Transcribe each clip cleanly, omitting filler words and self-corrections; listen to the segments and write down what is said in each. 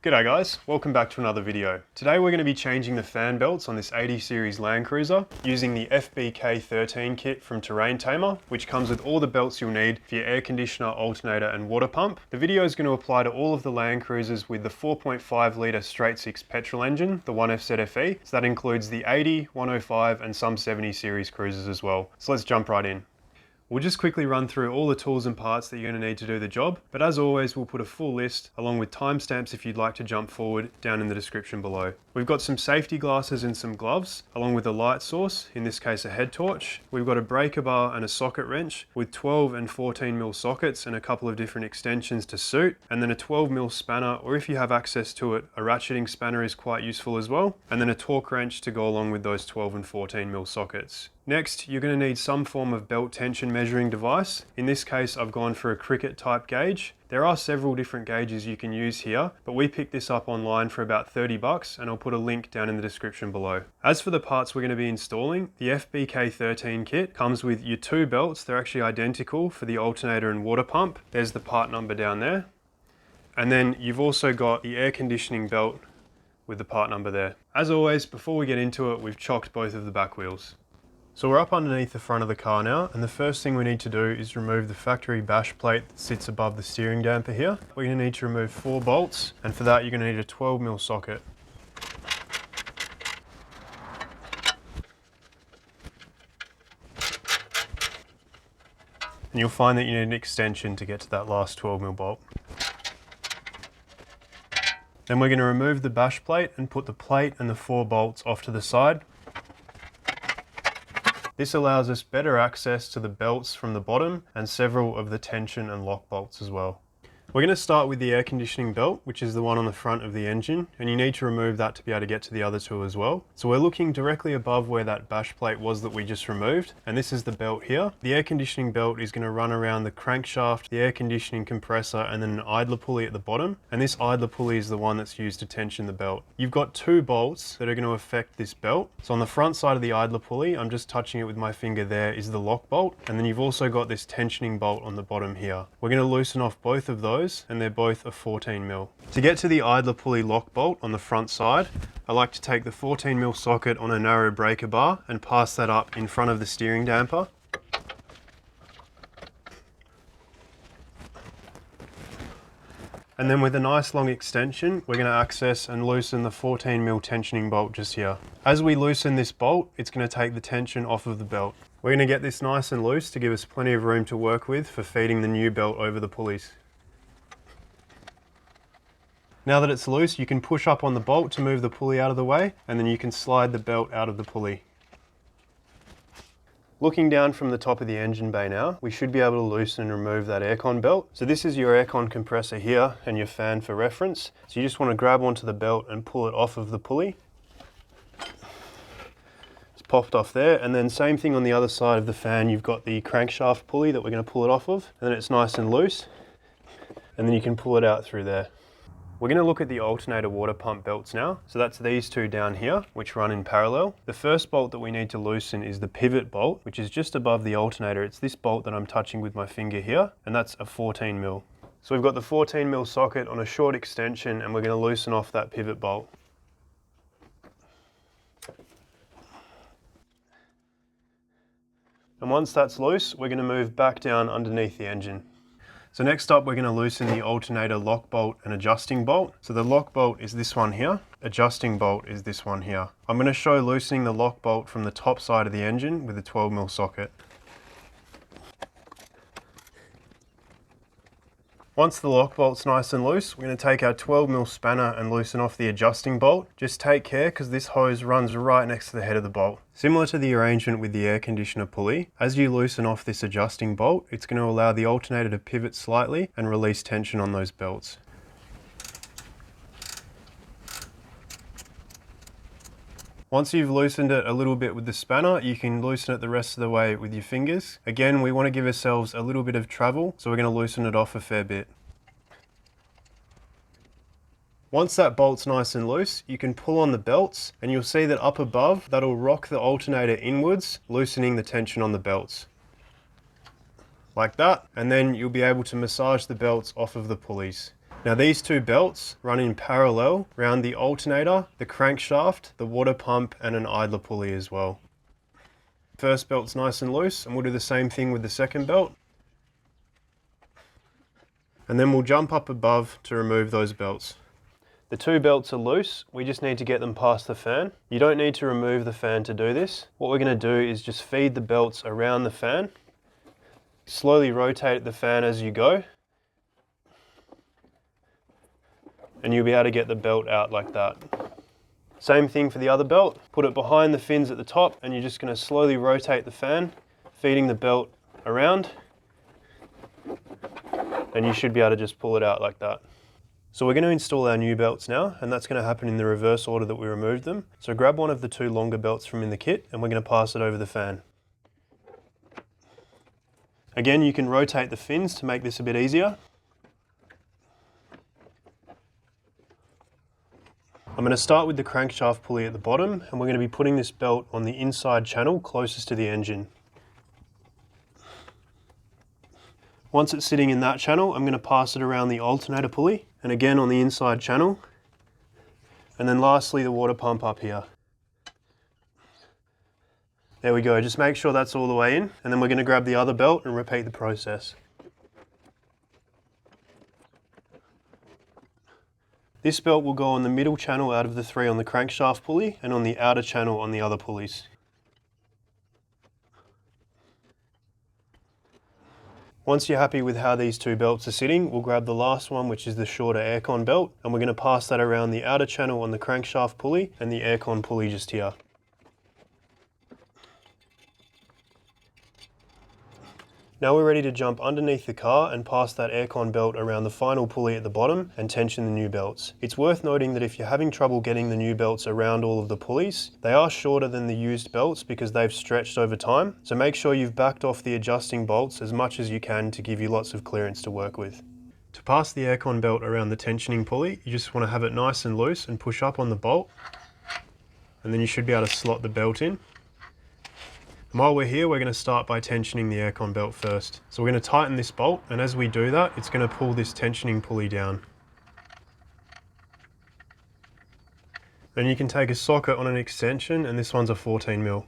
G'day guys, welcome back to another video. Today we're going to be changing the fan belts on this 80 Series Landcruiser using the FBK13 kit from Tamer, which comes with all the belts you'll need for your air conditioner, alternator and water pump. The video is going to apply to all of the Landcruisers with the 4.5 litre straight six petrol engine, the 1FZFE, so that includes the 80, 105 and some 70 series cruisers as well. So let's jump right in. We'll just quickly run through all the tools and parts that you're going to need to do the job, but as always we'll put a full list along with timestamps if you'd like to jump forward down in the description below. We've got some safety glasses and some gloves along with a light source, in this case a head torch. We've got a breaker bar and a socket wrench with 12 and 14mm sockets and a couple of different extensions to suit, and then a 12mm spanner, or if you have access to it, a ratcheting spanner is quite useful as well, and then a torque wrench to go along with those 12 and 14mm sockets. Next, you're going to need some form of belt tension measuring device. In this case, I've gone for a cricket type gauge. There are several different gauges you can use here, but we picked this up online for about 30 bucks and I'll put a link down in the description below. As for the parts we're going to be installing, the FBK13 kit comes with your two belts. They're actually identical for the alternator and water pump. There's the part number down there. And then you've also got the air conditioning belt with the part number there. As always, before we get into it, we've chocked both of the back wheels. So we're up underneath the front of the car now, and the first thing we need to do is remove the factory bash plate that sits above the steering damper here. We're going to need to remove 4 bolts, and for that you're going to need a 12mm socket. And you'll find that you need an extension to get to that last 12mm bolt. Then we're going to remove the bash plate and put the plate and the 4 bolts off to the side. This allows us better access to the belts from the bottom and several of the tension and lock bolts as well. We're going to start with the air conditioning belt, which is the one on the front of the engine, and you need to remove that to be able to get to the other two as well. So we're looking directly above where that bash plate was that we just removed, and this is the belt here. The air conditioning belt is going to run around the crankshaft, the air conditioning compressor, and then an idler pulley at the bottom, and this idler pulley is the one that's used to tension the belt. You've got 2 bolts that are going to affect this belt. So on the front side of the idler pulley, I'm just touching it with my finger there, is the lock bolt, and then you've also got this tensioning bolt on the bottom here. We're going to loosen off both of those, and they're both a 14mm. To get to the idler pulley lock bolt on the front side, I like to take the 14mm socket on a narrow breaker bar and pass that up in front of the steering damper. And then with a nice long extension, we're going to access and loosen the 14mm tensioning bolt just here. As we loosen this bolt, it's going to take the tension off of the belt. We're going to get this nice and loose to give us plenty of room to work with for feeding the new belt over the pulleys. Now that it's loose, you can push up on the bolt to move the pulley out of the way, and then you can slide the belt out of the pulley. Looking down from the top of the engine bay now, we should be able to loosen and remove that aircon belt. So this is your aircon compressor here and your fan for reference. So you just want to grab onto the belt and pull it off of the pulley. It's popped off there, and then same thing on the other side of the fan. You've got the crankshaft pulley that we're going to pull it off of, and then it's nice and loose, and then you can pull it out through there. We're going to look at the alternator water pump belts now. So that's these two down here, which run in parallel. The first bolt that we need to loosen is the pivot bolt, which is just above the alternator. It's this bolt that I'm touching with my finger here, and that's a 14mm. So we've got the 14mm socket on a short extension, and we're going to loosen off that pivot bolt. And once that's loose, we're going to move back down underneath the engine. So next up, we're going to loosen the alternator lock bolt and adjusting bolt. So the lock bolt is this one here, adjusting bolt is this one here. I'm going to show loosening the lock bolt from the top side of the engine with a 12mm socket. Once the lock bolt's nice and loose, we're going to take our 12mm spanner and loosen off the adjusting bolt. Just take care because this hose runs right next to the head of the bolt. Similar to the arrangement with the air conditioner pulley, as you loosen off this adjusting bolt, it's going to allow the alternator to pivot slightly and release tension on those belts. Once you've loosened it a little bit with the spanner, you can loosen it the rest of the way with your fingers. Again, we want to give ourselves a little bit of travel, so we're going to loosen it off a fair bit. Once that bolt's nice and loose, you can pull on the belts, and you'll see that up above, that'll rock the alternator inwards, loosening the tension on the belts. Like that, and then you'll be able to massage the belts off of the pulleys. Now these two belts run in parallel around the alternator, the crankshaft, the water pump and an idler pulley as well. First belt's nice and loose, and we'll do the same thing with the second belt. And then we'll jump up above to remove those belts. The two belts are loose, we just need to get them past the fan. You don't need to remove the fan to do this. What we're going to do is just feed the belts around the fan. Slowly rotate the fan as you go. And you'll be able to get the belt out like that. Same thing for the other belt. Put it behind the fins at the top and you're just going to slowly rotate the fan, feeding the belt around. And you should be able to just pull it out like that. So we're going to install our new belts now, and that's going to happen in the reverse order that we removed them. So grab one of the two longer belts from in the kit and we're going to pass it over the fan. Again, you can rotate the fins to make this a bit easier. I'm going to start with the crankshaft pulley at the bottom, and we're going to be putting this belt on the inside channel closest to the engine. Once it's sitting in that channel, I'm going to pass it around the alternator pulley, and again on the inside channel. And then lastly, the water pump up here. There we go, just make sure that's all the way in, and then we're going to grab the other belt and repeat the process. This belt will go on the middle channel out of the three on the crankshaft pulley and on the outer channel on the other pulleys. Once you're happy with how these two belts are sitting, we'll grab the last one, which is the shorter aircon belt, and we're going to pass that around the outer channel on the crankshaft pulley and the aircon pulley just here. Now we're ready to jump underneath the car and pass that aircon belt around the final pulley at the bottom and tension the new belts. It's worth noting that if you're having trouble getting the new belts around all of the pulleys, they are shorter than the used belts because they've stretched over time. So make sure you've backed off the adjusting bolts as much as you can to give you lots of clearance to work with. To pass the aircon belt around the tensioning pulley, you just want to have it nice and loose and push up on the bolt, and then you should be able to slot the belt in. And while we're here, we're going to start by tensioning the aircon belt first. So we're going to tighten this bolt, and as we do that, it's going to pull this tensioning pulley down. Then you can take a socket on an extension, and this one's a 14mm.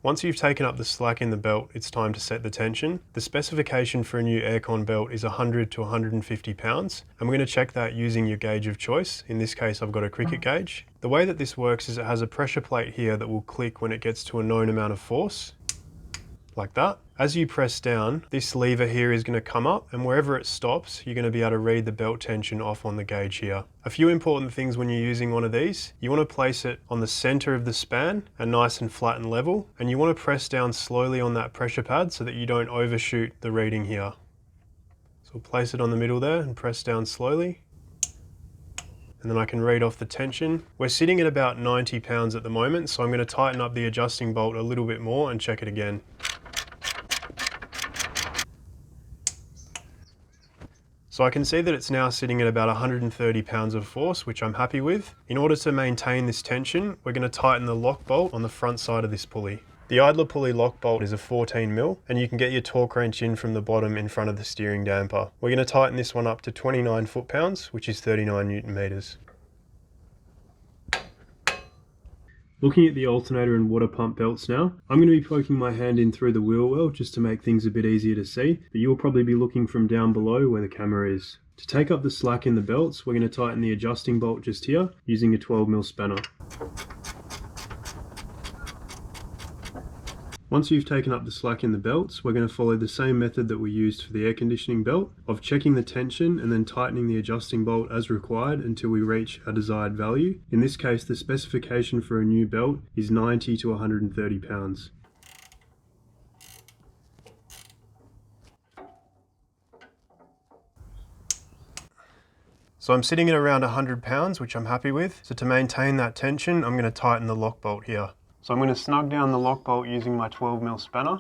Once you've taken up the slack in the belt, it's time to set the tension. The specification for a new aircon belt is 100 to 150 pounds, and we're going to check that using your gauge of choice. In this case, I've got a cricket gauge. The way that this works is it has a pressure plate here that will click when it gets to a known amount of force, like that. As you press down, this lever here is going to come up, and wherever it stops, you're going to be able to read the belt tension off on the gauge here. A few important things when you're using one of these: you want to place it on the center of the span and nice and flat and level, and you want to press down slowly on that pressure pad so that you don't overshoot the reading here. So we'll place it on the middle there and press down slowly. And then I can read off the tension. We're sitting at about 90 pounds at the moment, so I'm going to tighten up the adjusting bolt a little bit more and check it again. So I can see that it's now sitting at about 130 pounds of force, which I'm happy with. In order to maintain this tension, we're going to tighten the lock bolt on the front side of this pulley. The idler pulley lock bolt is a 14mm, and you can get your torque wrench in from the bottom in front of the steering damper. We're going to tighten this one up to 29 foot-pounds, which is 39 Newton meters. Looking at the alternator and water pump belts now, I'm going to be poking my hand in through the wheel well just to make things a bit easier to see, but you'll probably be looking from down below where the camera is. To take up the slack in the belts, we're going to tighten the adjusting bolt just here using a 12mm spanner. Once you've taken up the slack in the belts, we're going to follow the same method that we used for the air conditioning belt of checking the tension and then tightening the adjusting bolt as required until we reach a desired value. In this case, the specification for a new belt is 90 to 130 pounds. So I'm sitting at around 100 pounds, which I'm happy with. So to maintain that tension, I'm going to tighten the lock bolt here. So I'm going to snug down the lock bolt using my 12mm spanner.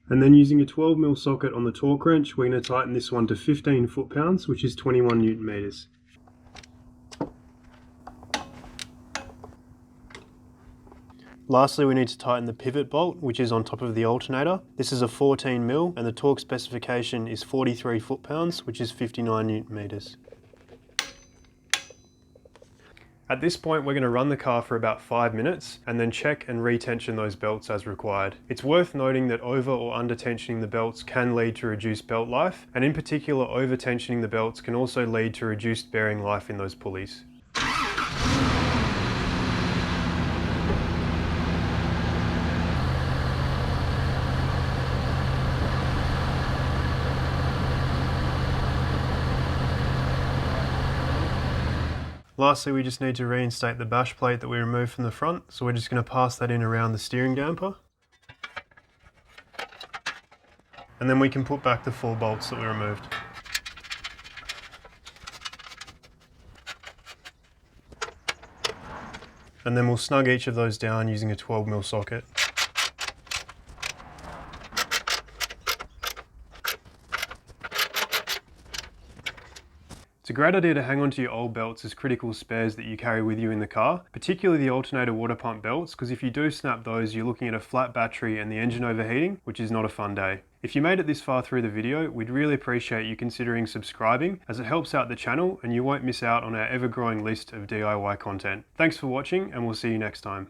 And then using a 12mm socket on the torque wrench, we're going to tighten this one to 15 foot-pounds, which is 21 Newton meters. Lastly, we need to tighten the pivot bolt, which is on top of the alternator. This is a 14mm and the torque specification is 43 foot-pounds, which is 59 newton meters. At this point, we're going to run the car for about 5 minutes and then check and retension those belts as required. It's worth noting that over or under tensioning the belts can lead to reduced belt life, and in particular over tensioning the belts can also lead to reduced bearing life in those pulleys. Lastly, we just need to reinstate the bash plate that we removed from the front, so we're just going to pass that in around the steering damper. And then we can put back the 4 bolts that we removed. And then we'll snug each of those down using a 12mm socket. It's a great idea to hang on to your old belts as critical spares that you carry with you in the car, particularly the alternator water pump belts, because if you do snap those, you're looking at a flat battery and the engine overheating, which is not a fun day. If you made it this far through the video, we'd really appreciate you considering subscribing, as it helps out the channel and you won't miss out on our ever-growing list of DIY content. Thanks for watching, and we'll see you next time.